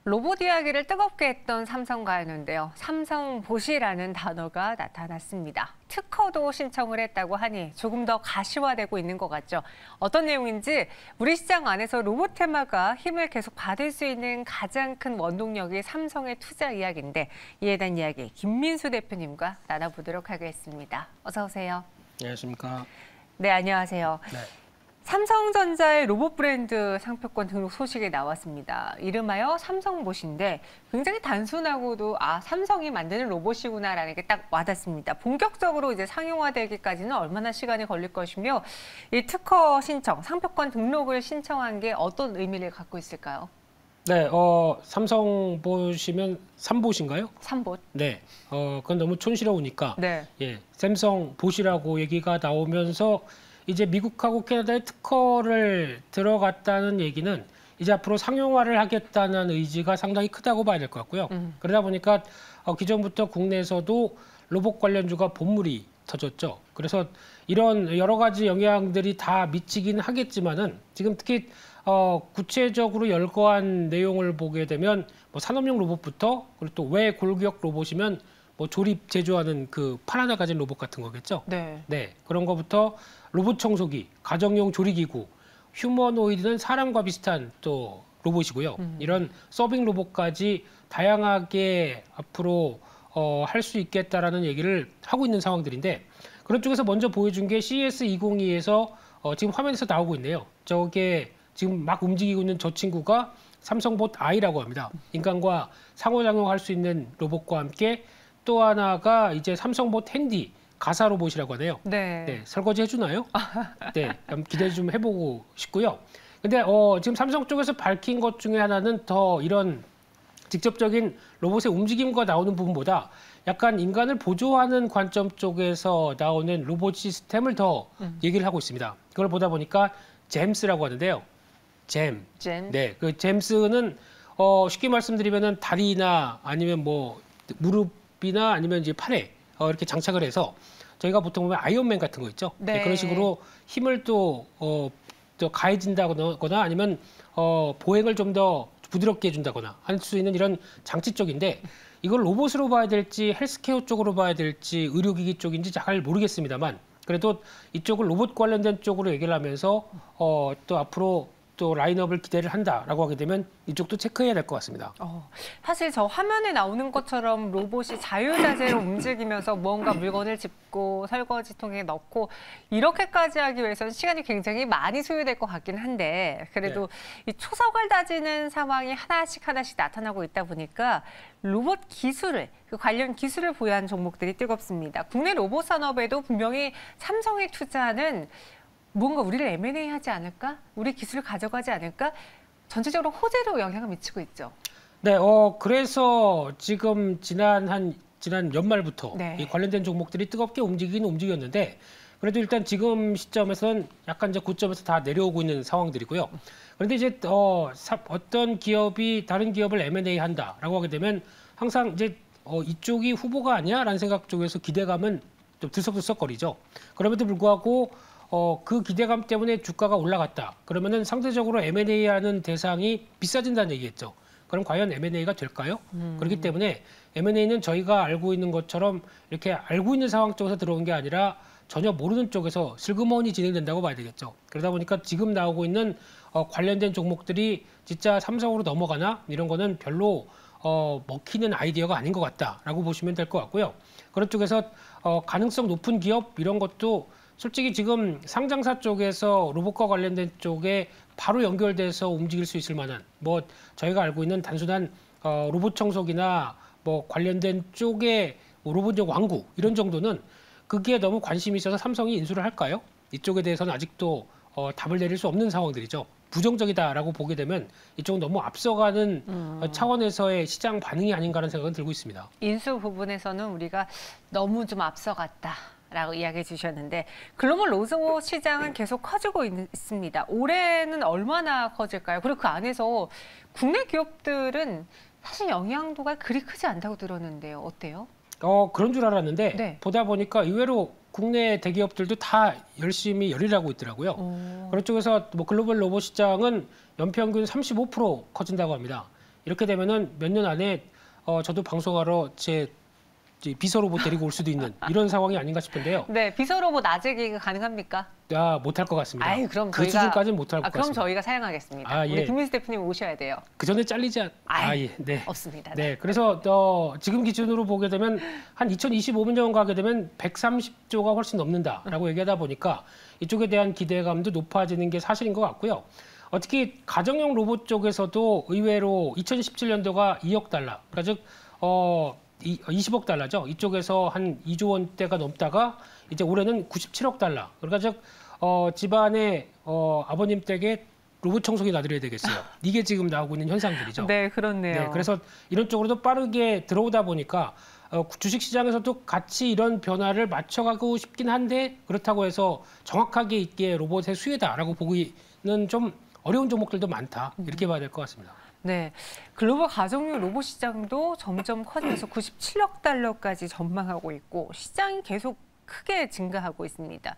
로봇 이야기를 뜨겁게 했던 삼성가였는데요. 삼성봇이라는 단어가 나타났습니다. 특허도 신청을 했다고 하니 조금 더 가시화되고 있는 것 같죠. 어떤 내용인지 우리 시장 안에서 로봇 테마가 힘을 계속 받을 수 있는 가장 큰 원동력이 삼성의 투자 이야기인데 이에 대한 이야기 김민수 대표님과 나눠보도록 하겠습니다. 어서 오세요. 안녕하십니까. 네, 안녕하세요. 네. 삼성전자의 로봇 브랜드 상표권 등록 소식이 나왔습니다. 이름하여 삼성봇인데 굉장히 단순하고도 삼성이 만드는 로봇이구나라는 게 딱 와닿습니다. 본격적으로 이제 상용화되기까지는 얼마나 시간이 걸릴 것이며 이 특허 신청, 상표권 등록을 신청한 게 어떤 의미를 갖고 있을까요? 네, 삼성봇이면 삼봇인가요? 삼봇. 네, 그건 너무 촌스러우니까 네. 예, 샘성봇이라고 얘기가 나오면서 이제 미국하고 캐나다의 특허를 들어갔다는 얘기는 이제 앞으로 상용화를 하겠다는 의지가 상당히 크다고 봐야 될 것 같고요. 그러다 보니까 기존부터 국내에서도 로봇 관련주가 본물이 터졌죠. 그래서 이런 여러 가지 영향들이 다 미치긴 하겠지만은 지금 특히 구체적으로 열거한 내용을 보게 되면 뭐 산업용 로봇부터 그리고 또 외 골격 로봇이면 뭐 조립 제조하는 그 팔 하나 가진 로봇 같은 거겠죠. 네. 네, 그런 거부터 로봇 청소기, 가정용 조리기구, 휴머노이드는 사람과 비슷한 또 로봇이고요. 이런 서빙 로봇까지 다양하게 앞으로 할 수 있겠다라는 얘기를 하고 있는 상황들인데 그런 쪽에서 먼저 보여준 게 CES 2022에서 지금 화면에서 나오고 있네요. 저게 지금 막 움직이고 있는 저 친구가 삼성봇 I라고 합니다. 인간과 상호작용할 수 있는 로봇과 함께 또 하나가 이제 삼성봇 핸디 가사 로봇이라고 하네요. 네. 네, 설거지 해주나요? 네, 기대 좀 해보고 싶고요. 근데 지금 삼성 쪽에서 밝힌 것 중에 하나는 더 이런 직접적인 로봇의 움직임과 나오는 부분보다 약간 인간을 보조하는 관점 쪽에서 나오는 로봇 시스템을 더 얘기를 하고 있습니다. 그걸 보다 보니까 잼스라고 하는데요. 잼. 네, 그 잼스는 쉽게 말씀드리면은 다리나 아니면 뭐 무릎이나 아니면 이제 팔에 이렇게 장착을 해서 저희가 보통 보면 아이언맨 같은 거 있죠. 네. 네, 그런 식으로 힘을 또 가해진다거나 아니면 보행을 좀 더 부드럽게 해준다거나 할 수 있는 이런 장치 쪽인데 이걸 로봇으로 봐야 될지 헬스케어 쪽으로 봐야 될지 의료기기 쪽인지 잘 모르겠습니다만 그래도 이쪽을 로봇 관련된 쪽으로 얘기를 하면서 또 앞으로 또 라인업을 기대를 한다라고 하게 되면 이쪽도 체크해야 될 것 같습니다. 사실 저 화면에 나오는 것처럼 로봇이 자유자재로 움직이면서 무언가 물건을 짚고 설거지통에 넣고 이렇게까지 하기 위해서는 시간이 굉장히 많이 소요될 것 같긴 한데 그래도 이 초석을 다지는 상황이 하나씩 나타나고 있다 보니까 로봇 기술을, 그 관련 기술을 보유한 종목들이 뜨겁습니다. 국내 로봇 산업에도 분명히 삼성의 투자는 뭔가 우리를 M&A 하지 않을까? 우리 기술을 가져가지 않을까? 전체적으로 호재로 영향을 미치고 있죠. 네, 그래서 지금 지난 연말부터 네. 이 관련된 종목들이 뜨겁게 움직이긴 움직였는데 그래도 일단 지금 시점에서는 약간 이제 고점에서 다 내려오고 있는 상황들이고요. 그런데 이제 어떤 기업이 다른 기업을 M&A 한다라고 하게 되면 항상 이제 이쪽이 후보가 아니야라는 생각 쪽에서 기대감은 좀 들썩들썩거리죠. 그럼에도 불구하고 그 기대감 때문에 주가가 올라갔다. 그러면은 상대적으로 M&A 하는 대상이 비싸진다는 얘기겠죠. 그럼 과연 M&A가 될까요? 그렇기 때문에 M&A는 저희가 알고 있는 것처럼 이렇게 알고 있는 상황 쪽에서 들어온 게 아니라 전혀 모르는 쪽에서 슬그머니 진행된다고 봐야 되겠죠. 그러다 보니까 지금 나오고 있는 관련된 종목들이 진짜 삼성으로 넘어가나 이런 거는 별로 먹히는 아이디어가 아닌 것 같다라고 보시면 될 것 같고요. 그런 쪽에서 가능성 높은 기업 이런 것도 솔직히 지금 상장사 쪽에서 로봇과 관련된 쪽에 바로 연결돼서 움직일 수 있을 만한 뭐 저희가 알고 있는 단순한 로봇 청소기나 뭐 관련된 쪽에 뭐 로봇용 왕구 이런 정도는 그게 너무 관심이 있어서 삼성이 인수를 할까요? 이쪽에 대해서는 아직도 답을 내릴 수 없는 상황들이죠. 부정적이다라고 보게 되면 이쪽은 너무 앞서가는 차원에서의 시장 반응이 아닌가라는 생각은 들고 있습니다. 인수 부분에서는 우리가 너무 좀 앞서갔다. 라고 이야기해 주셨는데 글로벌 로봇 시장은 계속 커지고 있습니다. 올해는 얼마나 커질까요? 그리고 그 안에서 국내 기업들은 사실 영향도가 그리 크지 않다고 들었는데요. 어때요? 그런 줄 알았는데 네. 보다 보니까 의외로 국내 대기업들도 다 열심히 열일하고 있더라고요. 그런 쪽에서 뭐 글로벌 로봇 시장은 연평균 35% 커진다고 합니다. 이렇게 되면은 몇 년 안에 저도 방송하러 제 비서 로봇 데리고 올 수도 있는 이런 상황이 아닌가 싶은데요. 네, 비서 로봇 아재 개그 가능합니까? 못할 것 같습니다. 아이, 그럼 그 수준까지는 못할 것 그럼 같습니다. 저희가 사양하겠습니다. 아, 우리 예. 김민수 대표님 오셔야 돼요. 그 전에 잘리지 아이, 네. 없습니다. 네, 그래서 지금 기준으로 보게 되면 한 2025년 가게 되면 130조가 훨씬 넘는다라고 얘기하다 보니까 이쪽에 대한 기대감도 높아지는 게 사실인 것 같고요. 특히 가정용 로봇 쪽에서도 의외로 2017년도가 2억 달러, 그러니까 즉 20억 달러죠. 이쪽에서 한 2조 원대가 넘다가 이제 올해는 97억 달러. 그러니까 즉 집안의 아버님 댁에 로봇 청소기 놔드려야 되겠어요. 이게 지금 나오고 있는 현상들이죠. 네, 그렇네요. 네, 그래서 이런 쪽으로도 빠르게 들어오다 보니까 주식시장에서도 같이 이런 변화를 맞춰가고 싶긴 한데 그렇다고 해서 정확하게 이게 로봇의 수혜다라고 보기는 좀 어려운 종목들도 많다. 이렇게 봐야 될 것 같습니다. 네, 글로벌 가정용 로봇 시장도 점점 커지면서 97억 달러까지 전망하고 있고 시장이 계속 크게 증가하고 있습니다.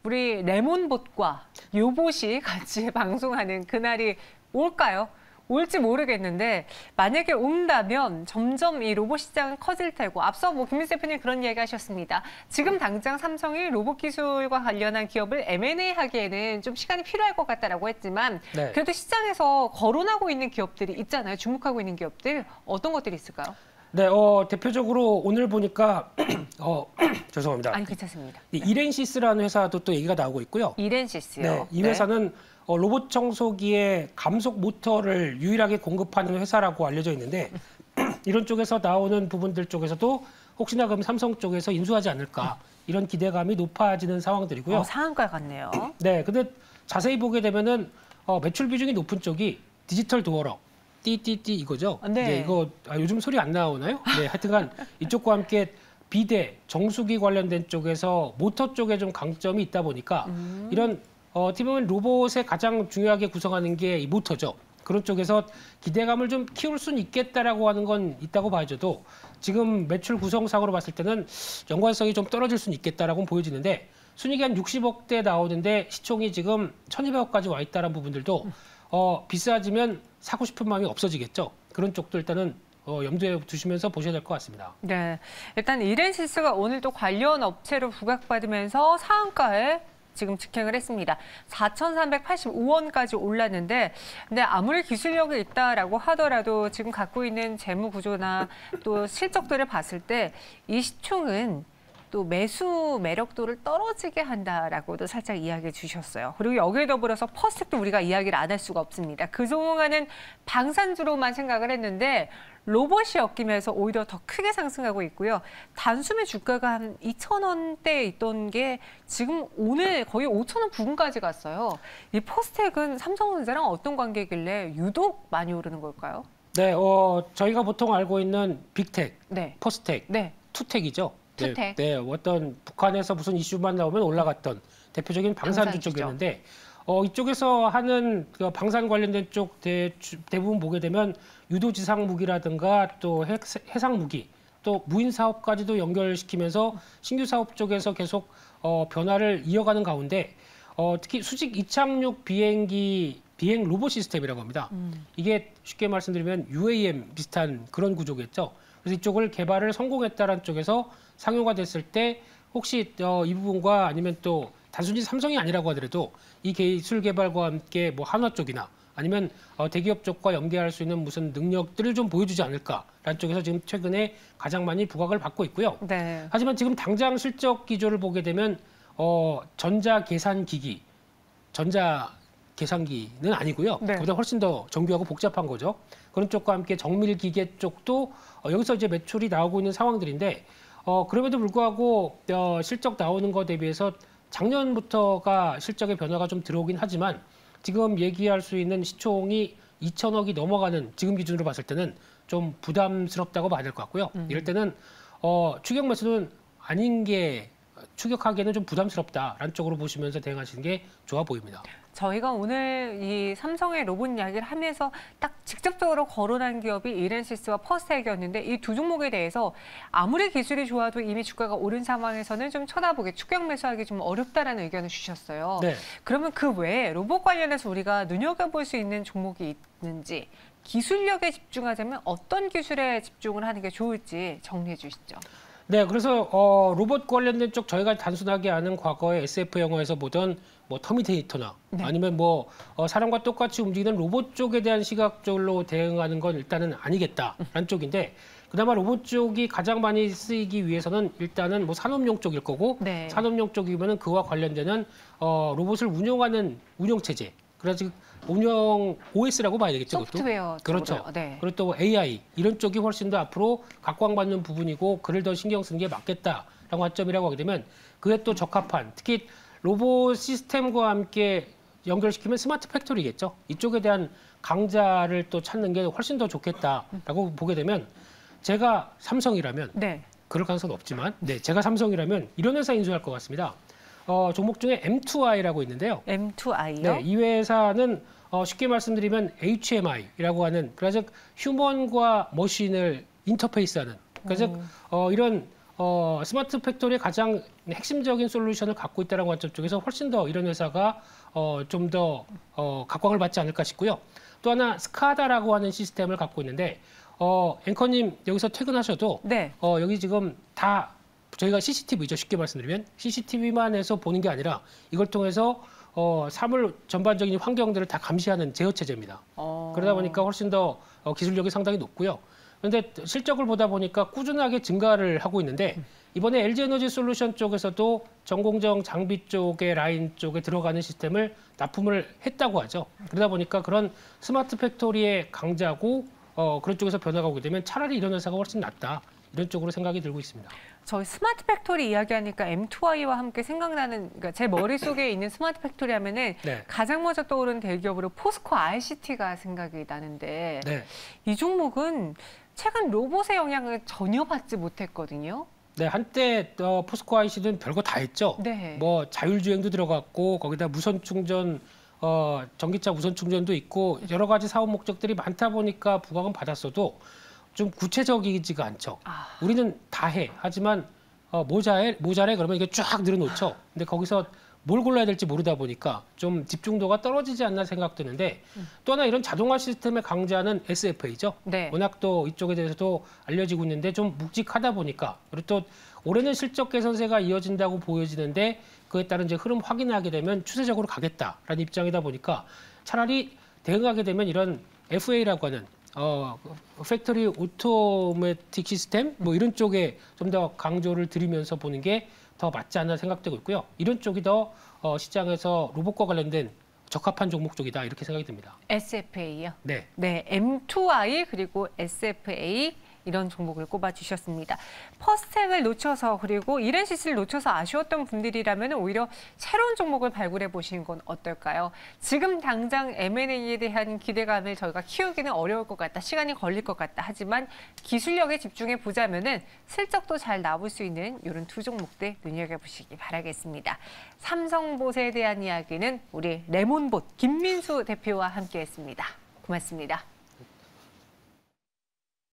우리 레몬봇과 요봇이 같이 방송하는 그날이 올까요? 올지 모르겠는데 만약에 온다면 점점 이 로봇 시장은 커질 테고 앞서 김민수 대표님 그런 이야기 하셨습니다. 지금 당장 삼성이 로봇 기술과 관련한 기업을 M&A 하기에는 좀 시간이 필요할 것 같다라고 했지만 네. 그래도 시장에서 거론하고 있는 기업들이 있잖아요. 주목하고 있는 기업들 어떤 것들이 있을까요? 네, 대표적으로 오늘 보니까 죄송합니다. 아니 괜찮습니다. 이렌시스라는 회사도 또 얘기가 나오고 있고요. 이렌시스요. 네, 이 회사는 로봇 청소기에 감속 모터를 유일하게 공급하는 회사라고 알려져 있는데 이런 쪽에서 나오는 부분들 쪽에서도 혹시나 그럼 삼성 쪽에서 인수하지 않을까 이런 기대감이 높아지는 상황들이고요. 상한가 같네요. 네, 근데 자세히 보게 되면은 매출 비중이 높은 쪽이 디지털 도어럭, 띠띠띠 이거죠. 네. 이거 요즘 소리 안 나오나요? 네, 하여튼간 이쪽과 함께 비대, 정수기 관련된 쪽에서 모터 쪽에 좀 강점이 있다 보니까 이런 어떻게 보면 로봇의 가장 중요하게 구성하는 게 이 모터죠. 그런 쪽에서 기대감을 좀 키울 수는 있겠다라고 하는 건 있다고 봐줘도 지금 매출 구성상으로 봤을 때는 연관성이 좀 떨어질 수는 있겠다라고 보여지는데 순이익이 한 60억대 나오는데 시총이 지금 1,200억까지 와 있다는 부분들도 비싸지면 사고 싶은 마음이 없어지겠죠. 그런 쪽도 일단은 염두에 두시면서 보셔야 될 것 같습니다. 네, 일단 이렌시스가 오늘 또 관련 업체로 부각받으면서 상한가에 지금 직행을 했습니다. 4,385원까지 올랐는데 근데 아무리 기술력이 있다라고 하더라도 지금 갖고 있는 재무 구조나 또 실적들을 봤을 때 이 시총은 또 매수 매력도를 떨어지게 한다라고도 살짝 이야기해 주셨어요. 그리고 여기에 더불어서 퍼스텍도 우리가 이야기를 안 할 수가 없습니다. 그동안은 방산주로만 생각을 했는데 로봇이 엮이면서 오히려 더 크게 상승하고 있고요. 단숨에 주가가 한 2,000원대에 있던 게 지금 오늘 거의 5,000원 부근까지 갔어요. 이 퍼스텍은 삼성전자랑 어떤 관계길래 유독 많이 오르는 걸까요? 네, 저희가 보통 알고 있는 빅텍, 네. 퍼스텍, 네. 투텍이죠. 투텍. 네, 어떤 북한에서 무슨 이슈만 나오면 올라갔던 대표적인 방산주 방산주죠. 쪽이었는데 이쪽에서 하는 그 방산 관련된 쪽 대부분 보게 되면 유도지상 무기라든가 또 해상 무기 또 무인 사업까지도 연결시키면서 신규 사업 쪽에서 계속 변화를 이어가는 가운데 특히 수직 이착륙 비행기 비행 로봇 시스템이라고 합니다. 이게 쉽게 말씀드리면 UAM 비슷한 그런 구조겠죠. 그래서 이쪽을 개발을 성공했다는 쪽에서 상용화 됐을 때 혹시 이 부분과 아니면 또 단순히 삼성이 아니라고 하더라도 이 기술 개발과 함께 뭐 한화 쪽이나 아니면 대기업 쪽과 연계할 수 있는 무슨 능력들을 좀 보여주지 않을까라는 쪽에서 지금 최근에 가장 많이 부각을 받고 있고요. 네. 하지만 지금 당장 실적 기조를 보게 되면 전자 계산기기, 전자 계산기는 아니고요. 네. 그보다 훨씬 더 정교하고 복잡한 거죠. 그런 쪽과 함께 정밀 기계 쪽도 여기서 이제 매출이 나오고 있는 상황들인데 그럼에도 불구하고 실적 나오는 거 대비해서 작년부터가 실적의 변화가 좀 들어오긴 하지만 지금 얘기할 수 있는 시총이 2천억이 넘어가는 지금 기준으로 봤을 때는 좀 부담스럽다고 봐야 될 것 같고요. 이럴 때는 추격 매수는 아닌 게 추격하기에는 좀 부담스럽다라는 쪽으로 보시면서 대응하시는 게 좋아 보입니다. 저희가 오늘 이 삼성의 로봇 이야기를 하면서 딱 직접적으로 거론한 기업이 이렌시스와 퍼스텍이었는데 이 두 종목에 대해서 아무리 기술이 좋아도 이미 주가가 오른 상황에서는 좀 쳐다보기, 추격 매수하기 좀 어렵다라는 의견을 주셨어요. 네. 그러면 그 외에 로봇 관련해서 우리가 눈여겨볼 수 있는 종목이 있는지, 기술력에 집중하자면 어떤 기술에 집중을 하는 게 좋을지 정리해 주시죠. 네, 그래서 로봇 관련된 쪽 저희가 단순하게 아는 과거의 SF 영화에서 보던 뭐 터미네이터나 네. 아니면 뭐 사람과 똑같이 움직이는 로봇 쪽에 대한 시각적으로 대응하는 건 일단은 아니겠다라는 쪽인데 그나마 로봇 쪽이 가장 많이 쓰이기 위해서는 일단은 뭐 산업용 쪽일 거고 네. 산업용 쪽이면은 그와 관련되는 로봇을 운영하는 운영 체제. 그래서 운영 OS라고 봐야 되겠죠. 소프트웨어 그것도? 쪽으로요. 그렇죠. 네. 그리고 또 AI 이런 쪽이 훨씬 더 앞으로 각광받는 부분이고 그를 더 신경 쓰는 게 맞겠다라고 관점이라고 하게 되면 그에 또 적합한 특히 로봇 시스템과 함께 연결시키면 스마트 팩토리겠죠. 이쪽에 대한 강자를 또 찾는 게 훨씬 더 좋겠다라고 보게 되면 제가 삼성이라면 네. 그럴 가능성은 없지만 제가 삼성이라면 이런 회사 인수할 것 같습니다. 종목 중에 M2I라고 있는데요. M2I요? 네, 이 회사는 쉽게 말씀드리면 HMI라고 하는 그래서 휴먼과 머신을 인터페이스하는 그래서 이런 스마트 팩토리의 가장 핵심적인 솔루션을 갖고 있다는 관점 쪽에서 훨씬 더 이런 회사가 좀 더 각광을 받지 않을까 싶고요. 또 하나 스카다라고 하는 시스템을 갖고 있는데 앵커님 여기서 퇴근하셔도 네. 여기 지금 다 저희가 CCTV죠. 쉽게 말씀드리면 CCTV만 해서 보는 게 아니라 이걸 통해서 사물 전반적인 환경들을 다 감시하는 제어 체제입니다. 그러다 보니까 훨씬 더 기술력이 상당히 높고요. 그런데 실적을 보다 보니까 꾸준하게 증가를 하고 있는데 이번에 LG에너지 솔루션 쪽에서도 전공정 장비 쪽의 라인 쪽에 들어가는 시스템을 납품을 했다고 하죠. 그러다 보니까 그런 스마트 팩토리의 강자고 그런 쪽에서 변화가 오게 되면 차라리 이런 회사가 훨씬 낫다. 이런 쪽으로 생각이 들고 있습니다. 저희 스마트 팩토리 이야기하니까 M2I와 함께 생각나는, 그러니까 제 머릿속에 있는 스마트 팩토리 하면은 네. 가장 먼저 떠오르는 대기업으로 포스코 ICT가 생각이 나는데 네. 이 종목은 최근 로봇의 영향을 전혀 받지 못했거든요. 네, 한때 포스코 IC는 별거 다 했죠. 네. 뭐 자율주행도 들어갔고 거기다 무선 충전, 전기차 무선 충전도 있고 여러 가지 사업 목적들이 많다 보니까 부각은 받았어도 좀 구체적이지가 않죠. 우리는 다 해. 하지만 모자래 그러면 이게 쫙 늘어놓죠. 근데 거기서 뭘 골라야 될지 모르다 보니까 좀 집중도가 떨어지지 않나 생각되는데 또 하나 이런 자동화 시스템의 강자는 SFA죠. 네. 워낙 또 이쪽에 대해서도 알려지고 있는데 좀 묵직하다 보니까 그리고 또 올해는 실적 개선세가 이어진다고 보여지는데 그에 따른 이제 흐름 확인하게 되면 추세적으로 가겠다라는 입장이다 보니까 차라리 대응하게 되면 이런 FA라고 하는 팩토리 오토매틱 시스템 뭐 이런 쪽에 좀 더 강조를 드리면서 보는 게 더 맞지 않나 생각되고 있고요. 이런 쪽이 더 시장에서 로봇과 관련된 적합한 종목 쪽이다 이렇게 생각이 듭니다. SFA요? 네. 네, M2I 그리고 SFA 이런 종목을 꼽아주셨습니다. 퍼스텍을 놓쳐서 그리고 이렌시스를 놓쳐서 아쉬웠던 분들이라면 오히려 새로운 종목을 발굴해 보시는 건 어떨까요? 지금 당장 M&A에 대한 기대감을 저희가 키우기는 어려울 것 같다. 시간이 걸릴 것 같다. 하지만 기술력에 집중해 보자면은 실적도 잘 나올 수 있는 이런 두 종목들 눈여겨보시기 바라겠습니다. 삼성봇에 대한 이야기는 우리 레몬봇 김민수 대표와 함께했습니다. 고맙습니다.